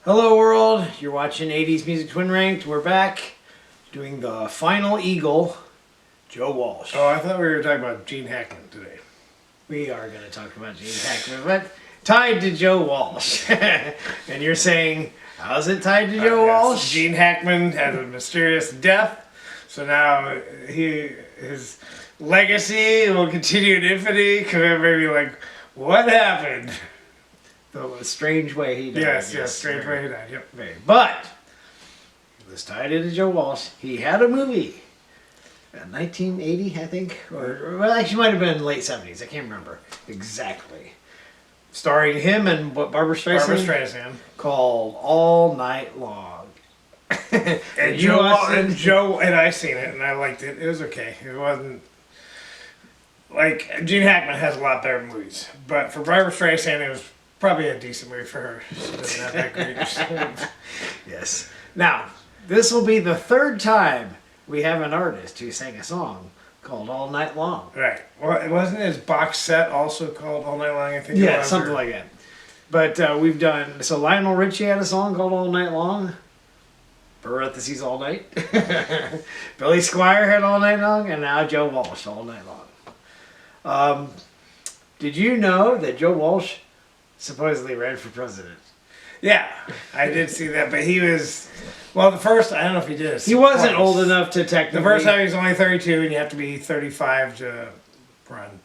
Hello world, you're watching 80s Music Twin Ranked. We're back doing the final Eagle, Joe Walsh. Oh, I thought we were talking about Gene Hackman today. We are going to talk about Gene Hackman, but tied to Joe Walsh. And you're saying, how's it tied to Joe Walsh? Gene Hackman had a mysterious death, so now his legacy will continue in infinity. Because everybody be like, what happened? The strange way he died. Yes, strange way he died. Yep. But this tied into Joe Walsh. He had a movie in 1980, I think, or well, actually, might have been late 70s. I can't remember exactly. Starring him and Barbara Streisand. Called All Night Long. and Joe and I seen it and I liked it. It was okay. It wasn't like Gene Hackman has a lot better movies, but for Barbara Streisand, it was probably a decent movie for her. She doesn't have that great. Yes. Now, this will be the third time we have an artist who sang a song called All Night Long. Right. Well, wasn't his box set also called All Night Long? I think. Yeah, something like that. But we've done, so Lionel Richie had a song called All Night Long. Parentheses All Night. Billy Squier had All Night Long, and now Joe Walsh All Night Long. Did you know that Joe Walsh supposedly ran for president? Yeah, I did see that, but he was, well, the first, I don't know if he did. He wasn't old enough to technically. The first time he was only 32, and you have to be 35 to run,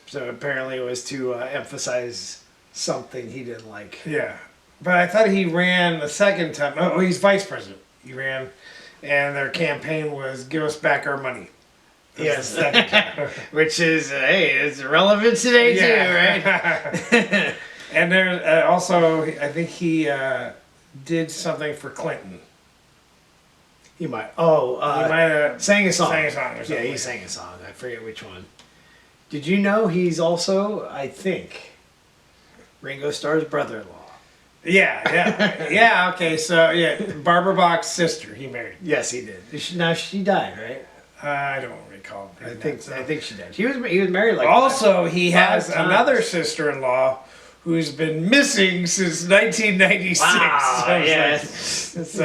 So apparently it was to emphasize something he didn't like. Yeah, but I thought he ran the second time. Oh, he's vice president. He ran, and their campaign was give us back our money. Yes, which is, hey, it's relevant today too, right? And there also, I think he did something for Clinton. He might. He might have sang a song. Or something. Yeah, he sang a song. I forget which one. Did you know he's also, I think, Ringo Starr's brother-in-law? Yeah. Okay, so yeah, Barbara Bach's sister. He married. Yes, he did. Now she died, right? I don't recall. I think she did. He was married like. Also, he has another sister-in-law who's been missing since 1996. Wow, so yes.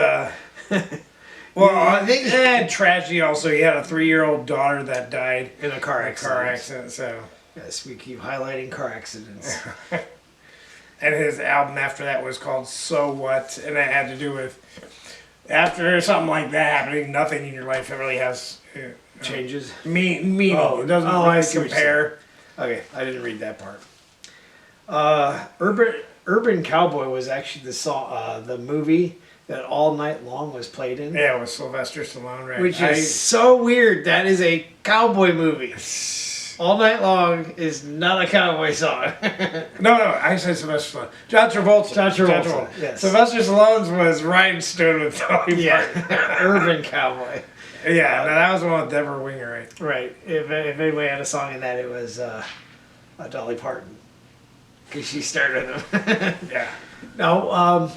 Well, I think and tragedy also. He had a 3-year-old daughter that died in a car accident. So yes, we keep highlighting car accidents. And his album after that was called So What, and it had to do with after something like that happening, nothing in your life really has changes meaning. It doesn't really compare. Okay, I didn't read that part. Urban Cowboy was actually the song, the movie that All Night Long was played in. Yeah, with Sylvester Stallone, right? Which is so weird. That is a cowboy movie. All Night Long is not a cowboy song. No, I said Sylvester Stallone. John Travolta. Yes. Sylvester Stallone's was Rhinestone with Dolly Parton. Urban Cowboy. Yeah, no, that was the one with Deborah Winger, right? Right. If anybody had a song in that, it was Dolly Parton. Because she started them. Yeah. Now,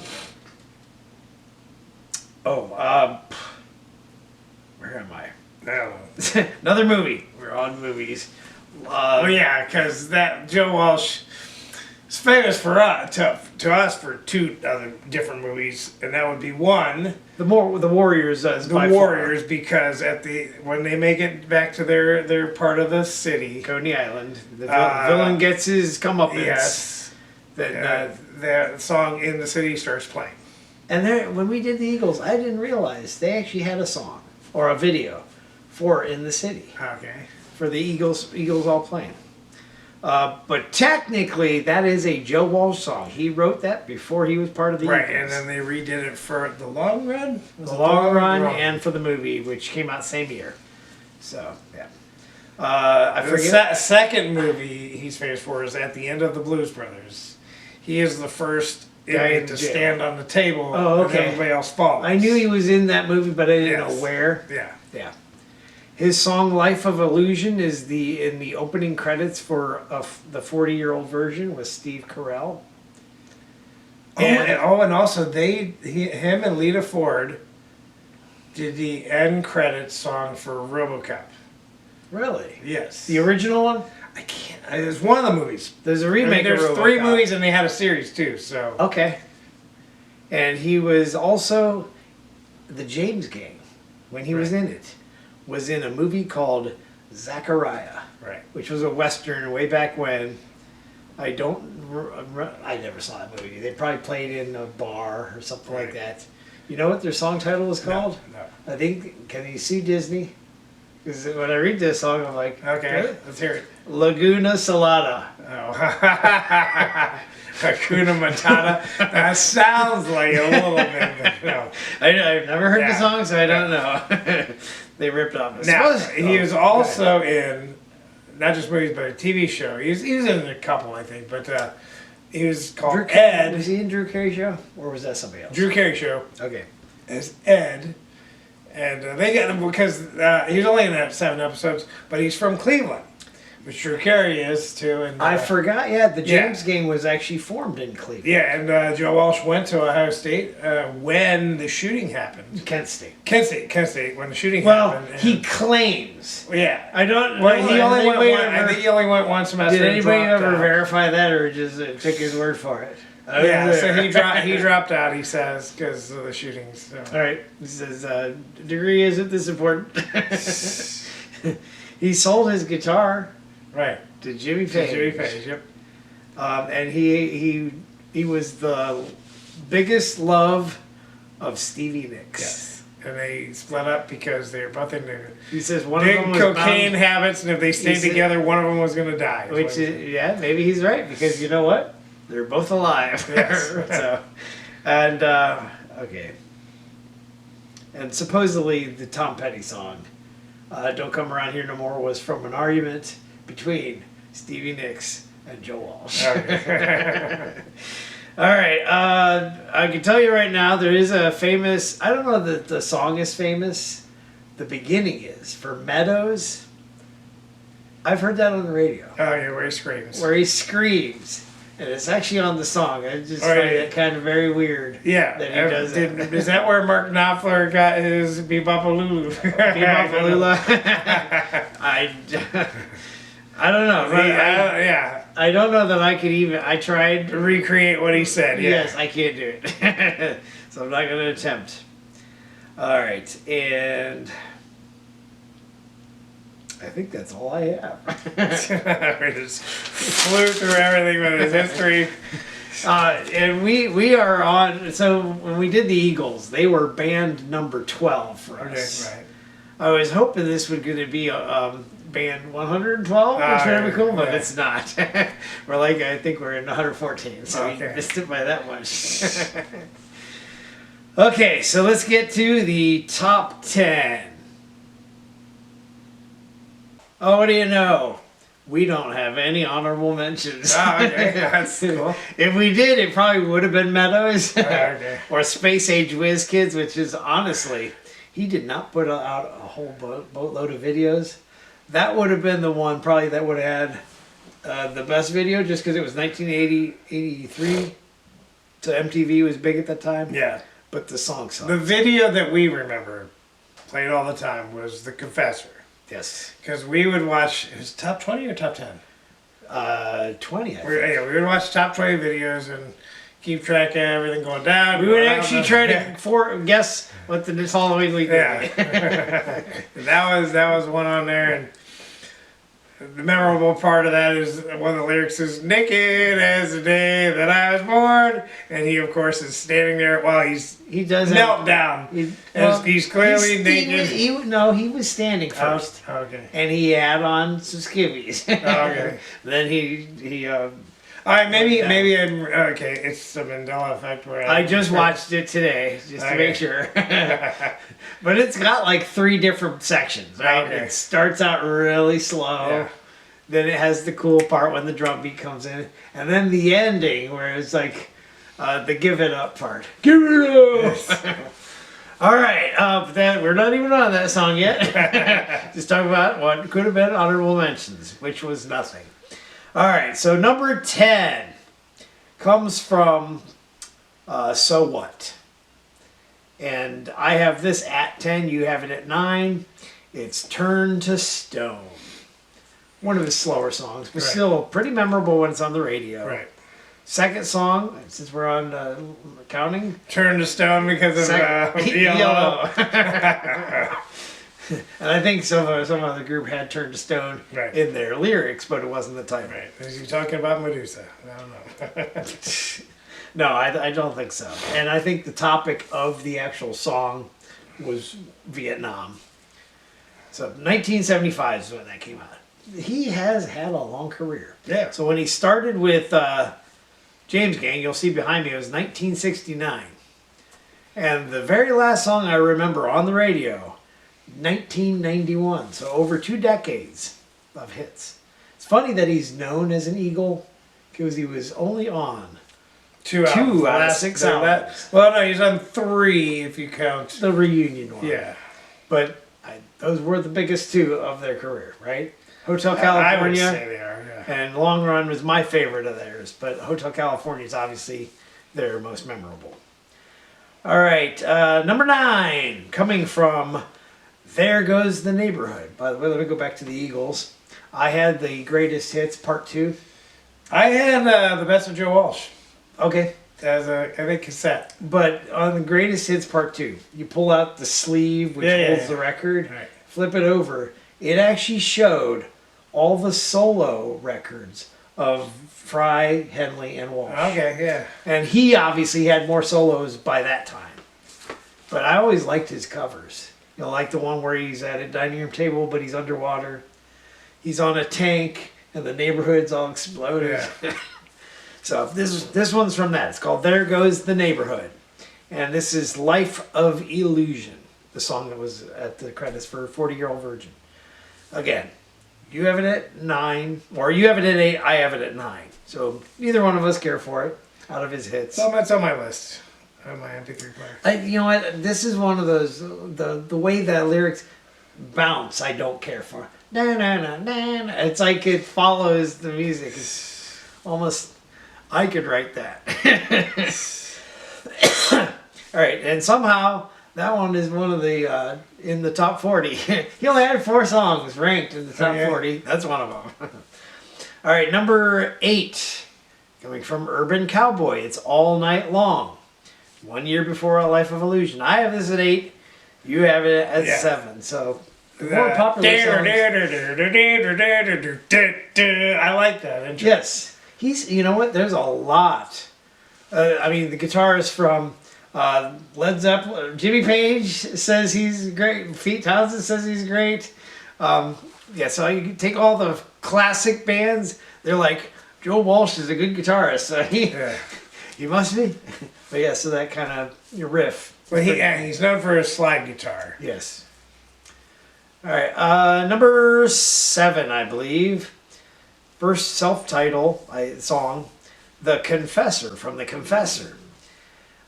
where am I? No. Another movie. We're on movies. Yeah, because that Joe Walsh is famous for to us for 2 other different movies, and that would be one. The Warriors. The Warriors, because when they make it back to their part of the city, Coney Island, the villain gets his comeuppance. Yes. The song "In the City" starts playing. And when we did the Eagles, I didn't realize they actually had a song or a video for "In the City." Okay. For the Eagles all playing. But technically, that is a Joe Walsh song. He wrote that before he was part of the Eagles. Right, and then they redid it for The Long Run? The Long Run and for the movie, which came out same year. So, yeah. I forget. The second movie he's famous for is At the End of the Blues Brothers. He is the first guy to stand on the table and everybody else follows. I knew he was in that movie, but I didn't know where. Yeah. His song "Life of Illusion" is in the opening credits for the 40-year-old version with Steve Carell. And also him and Lita Ford did the end credits song for RoboCop. Really? Yes. The original one? I can't. It's one of the movies. There's a remake. There's 3 movies, and they had a series too. So okay. And he was also the James Gang, when he was in it, was in a movie called Zachariah, Right. which was a Western way back when. I never saw that movie. They probably played in a bar or something like that. You know what their song title is called? No. I think, can you see Disney? Because when I read this song, I'm like, Okay, let's hear it. Laguna Salada. Oh. Hakuna Matata. That sounds like a little bit, but no. I've never heard the Yeah. song, so I don't know. They ripped off. Now, he was also in, not just movies, but a TV show. He was in a couple, I think, but he was called Ed. Was he in Drew Carey show? Or was that somebody else? Drew Carey Show Okay. as Ed. And they got him because he was only in that 7 episodes, but he's from Cleveland, which Drew Carey is too. And I forgot, the James Gang was actually formed in Cleveland. yeah, and Joe Walsh went to Ohio State when the shooting happened. Kent State. Kent State, when the shooting Well, happened. and- he claims. yeah. I don't Well, know. he only went Anybody one, I ever- think he only went one semester. Did and anybody dropped ever out. verify that, or just took his word for it? Yeah, so he dropped out, he says, because of the shootings. So. All right. He says, degree isn't this important. He sold his guitar Right. to Jimmy Page. Jimmy Page, yep. And he was the biggest love of Stevie Nicks. Yes. And they split up because they were both in their He says one big of them was cocaine bound, habits, and if they stayed said- together, one of them was going to die. which is, maybe he's right, because you know what? They're both alive. Yes. So, and okay. And supposedly the Tom Petty song, "Don't Come Around Here No More," was from an argument between Stevie Nicks and Joe Walsh. Okay. All right. I can tell you right now, there is a famous. I don't know that the song is famous. The beginning is for Meadows. I've heard that on the radio. Oh, yeah, where he screams. Where he screams, and it's actually on the song. I just Oh, find yeah. it kind of very weird. Yeah. That he does that. Is that where Mark Knopfler got his Bebopalulu? Bebopalula. I don't know. But Yeah. I don't know that I could even. I tried. Recreate what he said. Yeah. Yes, I can't do it. So I'm not going to attempt. All right, and I think that's all I have. We just flew through everything with his history. And we are on. So when we did the Eagles, they were band number 12 for us. Okay, right. I was hoping this was going to be band 112, which would be cool, but yeah. it's not. We're like, I think we're in 114, so Okay. we missed it by that much. Okay, so let's get to the top 10. Oh, what do you know? We don't have any honorable mentions. Oh, okay. That's cool. If we did, it probably would have been Meadows. Okay. Or Space Age Whiz Kids, which is honestly, he did not put out a whole boatload of videos. That would have been the one probably that would have had the best video, just because it was 1983. So MTV was big at that time. Yeah. But the song sucked. The video that we remember played all the time was The Confessor. Yes. Because we would watch, it was top 20 or top 10? 20, I think. We would watch top 20 videos and keep track of everything going down. We would going actually up. try to guess what the following week would Yeah. be. And that was one on there, and the memorable part of that is one of the lyrics is "naked as the day that I was born," and he of course is standing there while he's He does knelt down. He's clearly naked. He was standing first. Oh, okay. And he had on some skivvies. Okay. Then he All right, maybe down. maybe I'm okay. It's the Mandela effect where I just watched it today just to make sure. But it's got like 3 different sections, right? Okay. It starts out really slow. Yeah. Then it has the cool part when the drum beat comes in. And then the ending where it's like the give it up part. Give it up! All right, we're not even on that song yet. Just talk about what could have been honorable mentions, which was nothing. All right, so number 10 comes from So What? And I have this at 10, you have it at 9. It's Turn to Stone. One of his slower songs, but Right. still pretty memorable when it's on the radio. right. Second song, since we're on counting. Turned to stone because of yellow. And I think some other group had Turned to Stone Right. in their lyrics, but it wasn't the title. Right. Is he talking about Medusa? I don't know. No, I don't think so. And I think the topic of the actual song was Vietnam. So 1975 is when that came out. He has had a long career. Yeah. So when he started with James Gang, you'll see behind me, it was 1969. And the very last song I remember on the radio, 1991. So over 2 decades of hits. It's funny that he's known as an Eagle because he was only on 2 out of last 6 that- albums. Well, no, he's on 3 if you count. The reunion one. Yeah. But those were the biggest 2 of their career, right? Hotel I would California say they are, yeah. and Long Run was my favorite of theirs, but Hotel California is obviously their most memorable. All right, number 9, coming from There Goes the Neighborhood. By the way, let me go back to the Eagles. I had the Greatest Hits Part 2. I had the Best of Joe Walsh Okay, as I think, cassette. but on the Greatest Hits Part 2, you pull out the sleeve, which holds the record, Right. flip it over. It actually showed all the solo records of Fry, Henley, and Walsh. Okay, yeah. And he obviously had more solos by that time. But I always liked his covers. You know, like the one where he's at a dining room table, but he's underwater. He's on a tank, and the neighborhood's all exploded. Yeah. So this one's from that. It's called There Goes the Neighborhood. And this is Life of Illusion, the song that was at the credits for 40-Year-Old Virgin. Again, you have it at 9, or you have it at 8, I have it at 9. So neither one of us care for it out of his hits. So that's on my list. On my MP3 player. You know what? This is one of those, the way that lyrics bounce, I don't care for. Na, na, na, na, na. It's like it follows the music. It's almost, I could write that. All right, and somehow that one is one of the, in the top 40. He only had 4 songs ranked in the top 40. That's one of them. All right, number 8, coming from Urban Cowboy. It's All Night Long. 1 year before A Life of Illusion. I have this at 8. You have it at 7. So the more popular songs. I like that intro. Yes, he's. You know what? There's a lot. I mean, the guitarist from Led Zeppelin, Jimmy Page says he's great. Pete Townsend says he's great. Yeah, so you take all the classic bands. They're like, Joe Walsh is a good guitarist. So he must be. But yeah, so that kind of riff. Well, he's known for his slide guitar. Yes. All right, number 7, I believe. First self-title song, The Confessor from The Confessor.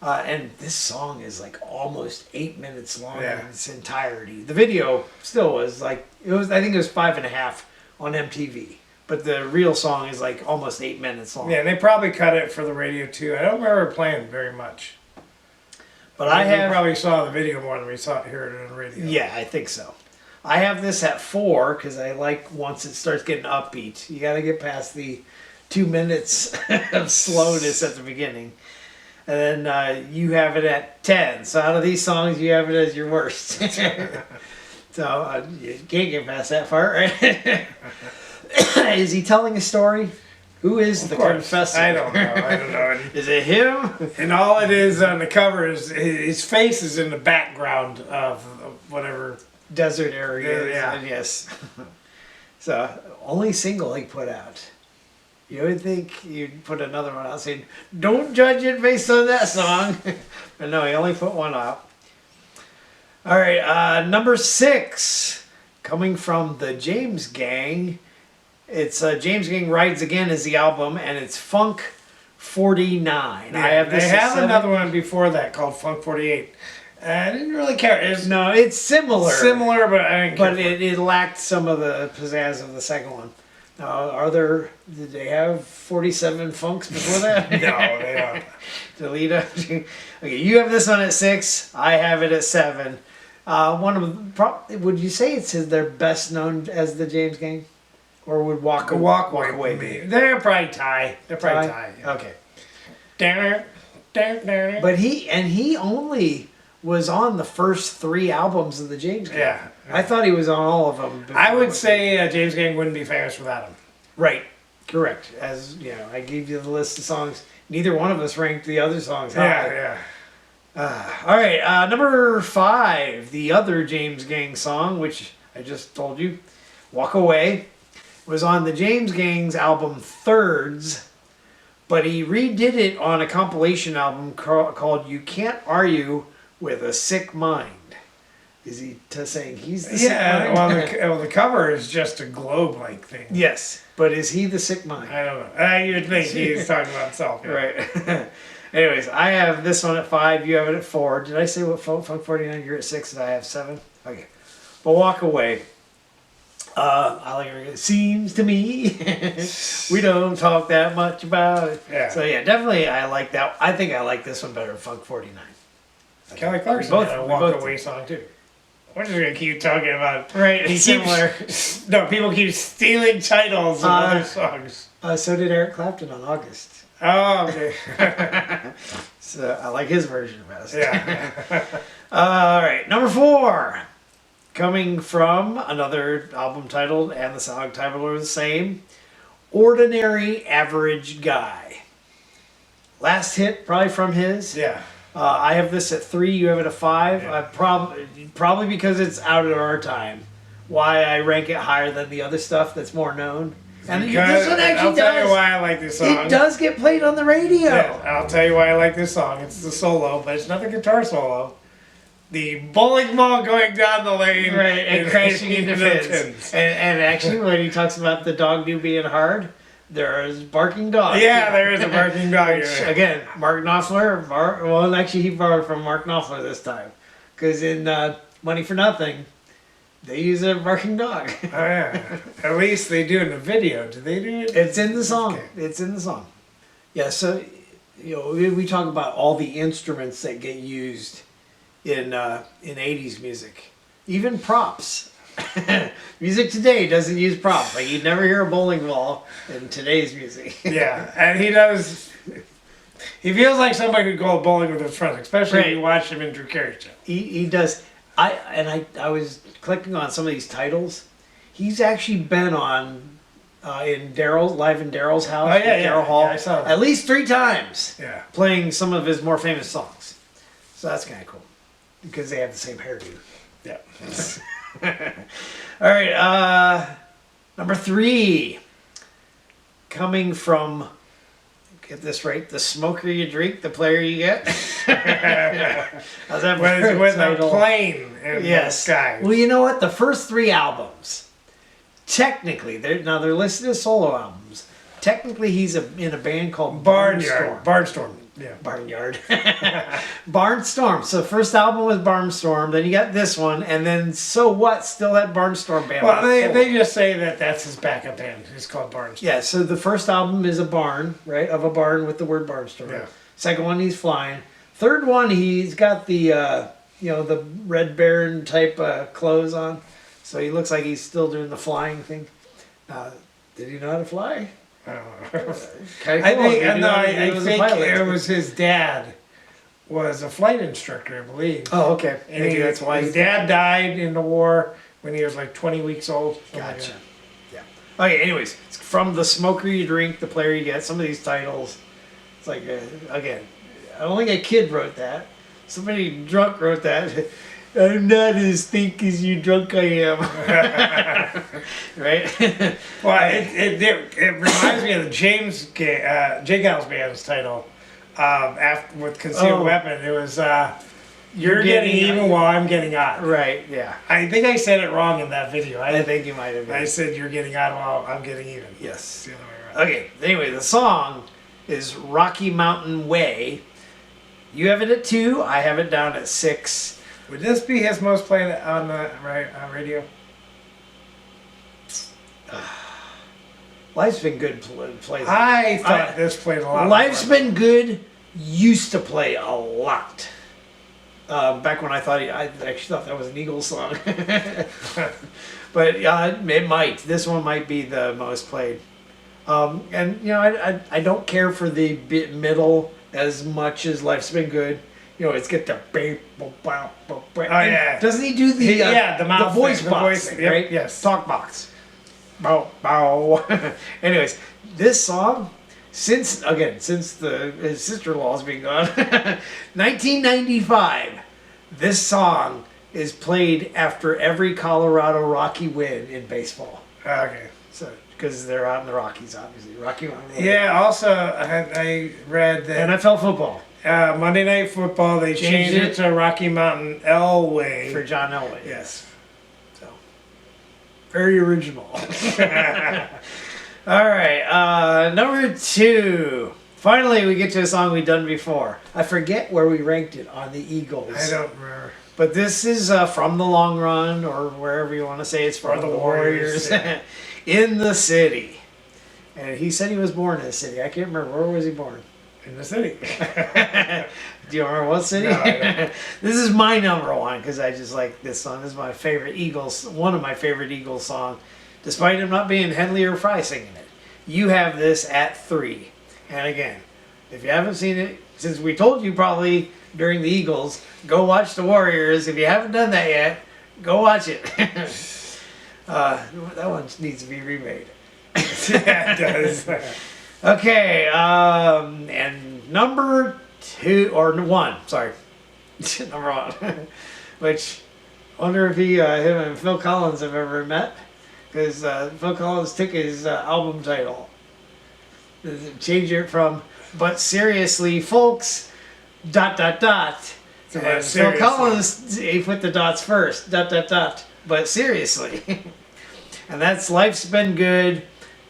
And this song is like almost 8 minutes long in its entirety. The video still was like, I think it was 5.5 on MTV. But the real song is like almost 8 minutes long. Yeah, and they probably cut it for the radio too. I don't remember it playing very much. But we probably saw the video more than we heard it on the radio. Yeah, I think so. I have this at 4 because I like once it starts getting upbeat. You got to get past the 2 minutes of slowness at the beginning. And then you have it at 10. So out of these songs, you have it as your worst. So you can't get past that part, right? Is he telling a story? Who is the confessor? I don't know. Is it him? And all it is on the cover is his face is in the background of whatever Desert area. Yeah. And yes. So only single he put out. You would think you'd put another one out saying, don't judge it based on that song. But no, he only put one out. All right, number 6, coming from the James Gang. It's James Gang Rides Again is the album, and it's Funk 49. Yeah, I have this. They have another one before that called Funk 48. I didn't really care. No, it's similar. Similar, but I didn't care. But it lacked some of the pizzazz of the second one. Did they have 47 funks before that? No, they don't. Delita. Okay, you have this one at 6. I have it at 7. Would you say it's their best known as the James Gang? Or would Walk Away be? They're probably tie. They're probably tie. Yeah. Okay. But he only was on the first 3 albums of the James Gang. Yeah. I thought he was on all of them. I would say James Gang wouldn't be famous without him. Right. Correct. As you know, I gave you the list of songs. Neither one of us ranked the other songs high. All right. Number 5, the other James Gang song, which I just told you, "Walk Away," was on the James Gang's album Thirds, but he redid it on a compilation album called "You Can't Argue with a Sick Mind." Is he saying he's the sick mind? Well, the cover is just a globe-like thing. Yes, but is he the sick mind? I don't know. You'd think he's talking about himself. Yeah. Right. Anyways, I have this one at 5. You have it at 4. Did I say what Funk 49? You're at 6, and I have 7. Okay. But "Walk Away." I like it. Seems to me we don't talk that much about it. Yeah. So yeah, definitely I like that. I think I like this one better than Funk 49. Kelly Clarkson both- had a we Walk both Away did. song too. We're just gonna keep talking about Right. Similar. No, people keep stealing titles of other songs. So did Eric Clapton on August. Oh, okay. So I like his version best. Yeah. All right, number 4. Coming from another album titled and the song title are the same, "Ordinary Average Guy." Last hit probably from his. Yeah. I have this at 3. You have it at 5. Yeah. Probably because it's out of our time. Why I rank it higher than the other stuff that's more known. And Because this one actually I'll tell you does. why I like this song. It does get played on the radio. Yeah, I'll tell you why I like this song. It's the solo, but it's not the guitar solo. The bowling ball going down the lane, Right, and crashing into the pins. And actually, when he talks about the dog do being hard, there's barking dogs. Yeah, there is a barking dog. Which, again, Mark Knopfler, well, actually, he borrowed from Mark Knopfler this time. Because in Money for Nothing, they use a barking dog. Oh yeah. At least they do in the video. Do they do it? It's in the song. Okay. It's in the song. Yeah, so, you know, we talk about all the instruments that get used in 80s music. Even props. Music today doesn't use props. Like, you'd never hear a bowling ball in today's music. Yeah, and he does. He feels like somebody could go bowling with his friends, especially if you watch him in Drew Carey's show. He does. I was clicking on some of these titles. He's actually been on in Daryl's house. Oh, yeah, at Darryl Hall, yeah, I saw that. at least 3 times. Yeah. Playing some of his more famous songs. So that's kind of cool because they have the same hairdo. Yeah. All right, number 3, coming from, get this right, "The smoker you drink, the player you get." How's that With a title? plane in the sky. Well, you know what? The first 3 albums, technically, they're listed as solo albums. Technically, he's in a band called Barnyard. Barnstorm. Yeah. Barnyard. Barnstorm. So the first album was Barnstorm, then you got this one, and then So What still had Barnstorm band. Well, solo. they just say that that's his backup band. It's called Barnstorm. Yeah, so the first album is a barn, right? Of a barn with the word Barnstorm. Yeah. Second one, he's flying. Third one, he's got the the Red Baron type clothes on, so he looks like he's still doing the flying thing. Did he know how to fly? I don't know. Kinda I cool. think, He knew how to- he I was a think pilot. it was his dad was a flight instructor, I believe. Oh, okay. And Maybe that's why. his dad died in the war when he was like 20 weeks old. something like Gotcha. that. Yeah. Okay. Anyways, it's from "The Smoker You Drink, the Player You Get." Some of these titles, it's like again, I don't think a kid wrote that. Somebody drunk wrote that. "I'm not as thick as you drunk I am." Right? Well, it reminds me of the Jay Gals Band's title. After with Concealed Oh. Weapon, it was "You're getting even while I'm getting on." Right. Yeah. I think I said it wrong in that video. I think you might have been. I said "You're getting on while I'm getting even." Yes. It's the other way around. Okay. Anyway, the song is "Rocky Mountain Way." You have it at 2. I have it down at 6. Would this be his most played on the radio? Life's Been Good plays. I thought this played a lot. Life's more. Been Good used to play a lot. Back when I actually thought that was an Eagles song. But it might. This one might be the most played. And you know, I don't care for the middle as much as Life's Been Good. You know, it's get the oh yeah. Doesn't he do the the mouth voice thing, box thing, yep, right? yes. Talk box. Bow bow. Anyways, this song, since his sister-in-law's been gone, 1995, this song is played after every Colorado Rocky win in baseball. Okay. So, because they're out in the Rockies, obviously. Rocky Mountain. Yeah. Also, I read that NFL football Monday Night Football they changed it to Rocky Mountain Elway for John Elway. Yes. So, very original. All right, number 2. Finally, we get to a song we've done before. I forget where we ranked it on the Eagles. I don't remember. But this is From the Long Run, or wherever you want to say it's from, Or the the Warriors. Yeah. In the city. And he said he was born in the city. I can't remember. Where was he born? In the city. Do you remember what city? No, I don't. This is my number 1 because I just like this song. This is my favorite Eagles, one of my favorite Eagles songs, despite him not being Henley or Fry singing it. You have this at 3. And again, if you haven't seen it, since we told you probably during the Eagles, go watch the Warriors. If you haven't done that yet, go watch it. That one needs to be remade. Yeah, it does. Okay, and number 2 or 1, sorry, number 1, which I wonder if him and Phil Collins have ever met, because Phil Collins took his album title, changed it from "But Seriously, Folks," ... So And Phil seriously. Collins, he put the dots first, ... But seriously, and that's Life's Been Good.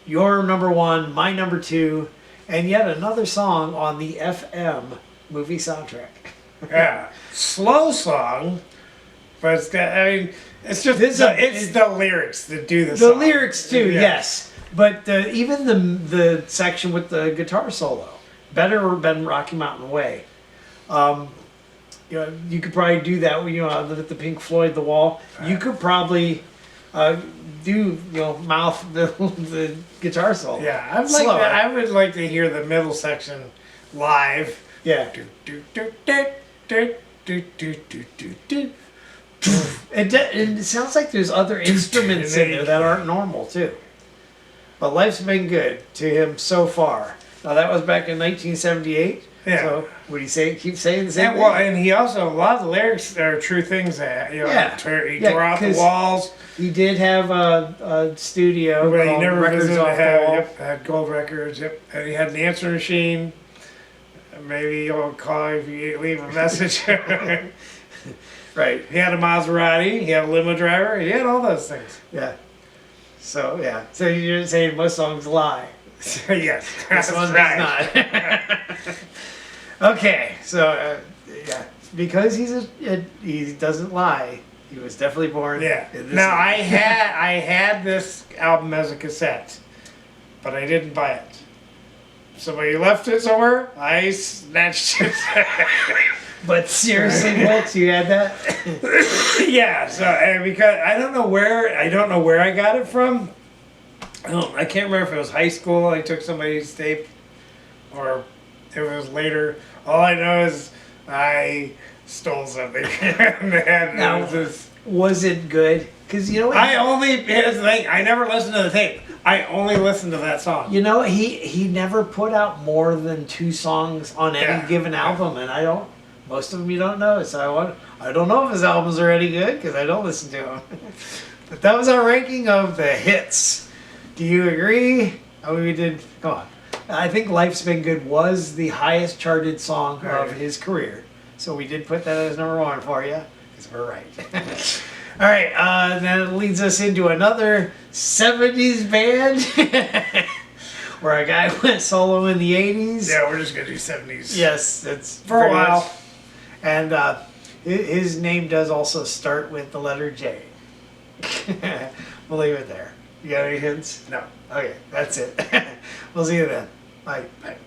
Your number 1, my number 2, and yet another song on the FM movie soundtrack. Yeah. Slow song, but it's got, I mean, it's just This it's the lyrics that do the The song. lyrics too, Yeah. yes, but even the section with the guitar solo, better than Rocky Mountain Way. You know, you could probably do that. You know, with the Pink Floyd, The Wall. You could probably mouth the guitar solo. Yeah, Slower. I would like to hear the middle section live. Yeah. Do, do, do, do, do, do, do, do, do, do. And it sounds like there's other instruments in there that aren't normal too. But Life's Been Good to him so far. Now that was back in 1978. Yeah. So would he keep saying the same And, thing? well, and he also, a lot of the lyrics are true things that, you know, Yeah. he Yeah, tore out the 'cause walls. He did have a studio But he called never Records visited Off the Wall. had gold records, yep. And he had an answer machine. Maybe he'll call if you leave a message. Right. He had a Maserati, he had a limo driver, he had all those things. Yeah. So yeah. So you're saying most songs lie. Yes, This that's one right. does not. Okay. So yeah, because he doesn't lie. He was definitely born. Yeah. in this Now age. I had this album as a cassette, but I didn't buy it. Somebody left it somewhere. I snatched it. But seriously, folks, you had that. Yeah. So and because I don't know where I got it from. I can't remember if it was high school. I took somebody's tape, or it was later. All I know is I stole something. And Now, it was just, was it good? Because you know what? here's the thing. I never listened to the tape. I only listened to that song. You know, he never put out more than 2 songs on any Yeah. given album, and most of them you don't know. So I don't know if his albums are any good because I don't listen to them. But that was our ranking of the hits. Do you agree? Oh, we did. Come on. I think Life's Been Good was the highest charted song of his career. So we did put that as number 1 for you because we're right. All right, then it leads us into another 70s band where a guy went solo in the 80s. Yeah, we're just gonna do 70s. Yes, it's For a pretty while. much- And his name does also start with the letter J. We'll leave it there. You got any hints? No. Okay, that's it. We'll see you then. Bye. Bye.